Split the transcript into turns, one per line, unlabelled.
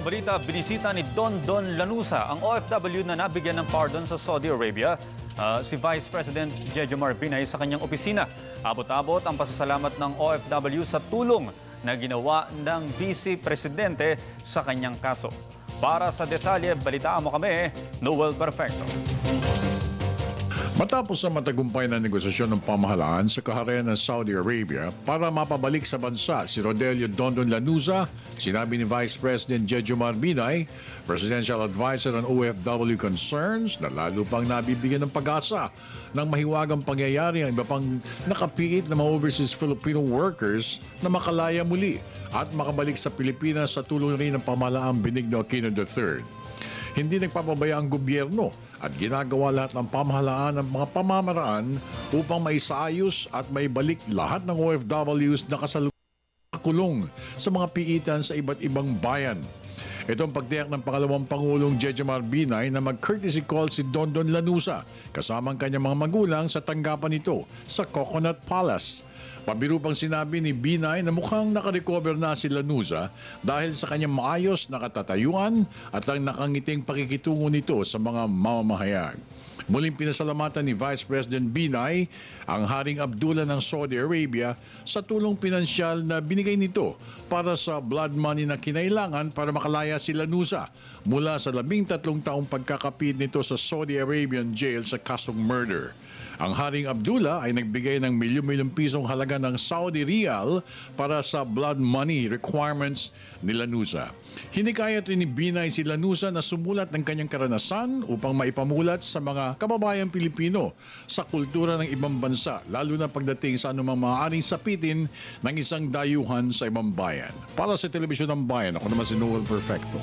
Balita, binisita ni Don Lanuza ang OFW na nabigyan ng pardon sa Saudi Arabia. Si Vice President Jejomar Binay sa kanyang opisina. Abot-abot ang pasasalamat ng OFW sa tulong na ginawa ng Vice Presidente sa kanyang kaso. Para sa detalye, balitaan mo kami, Noel Perfecto.
Matapos ang matagumpay na negosasyon ng pamahalaan sa kaharian ng Saudi Arabia para mapabalik sa bansa si Rodelio Dondon Lanuza, sinabi ni Vice President Jejomar Binay, Presidential Advisor on OFW Concerns, na lalo pang nabibigyan ng pag-asa ng mahiwagang pangyayari ang iba pang nakapiit na mga overseas Filipino workers na makalaya muli at makabalik sa Pilipinas sa tulong rin ng pamahalaang Benigno Aquino III. Hindi nagpapabaya ang gobyerno at ginagawa lahat ng pamahalaan ng mga pamamaraan upang maisaayos at maibalik lahat ng OFWs na kasalukulong sa mga piitan sa iba't ibang bayan. Ito ang pagtiyak ng pangalawang Pangulong Jejomar Binay na mag-courtesy call si Dondon Lanuza kasama ang kanyang mga magulang sa tanggapan nito sa Coconut Palace. Pabiro pang sinabi ni Binay na mukhang nakarecover na si Lanuza dahil sa kanyang maayos na katatayuan at ang nakangiting pakikitungo nito sa mga mamamahayag. Muling pinasalamatan ni Vice President Binay ang Haring Abdullah ng Saudi Arabia sa tulong pinansyal na binigay nito para sa blood money na kinailangan para makalaya si Lanuza mula sa 13 taong pagkakapit nito sa Saudi Arabian jail sa kasong murder. Ang Haring Abdullah ay nagbigay ng milyon-milyong pisong halaga ng Saudi Riyal para sa blood money requirements ni Lanuza. Hinikayat rin ni Binay si Lanuza na sumulat ng kanyang karanasan upang maipamulat sa mga kababayang Pilipino sa kultura ng ibang bansa, lalo na pagdating sa anumang maaaring sapitin ng isang dayuhan sa ibang bayan. Para sa Telebisyon ng Bayan, ako naman si Noel Perfecto.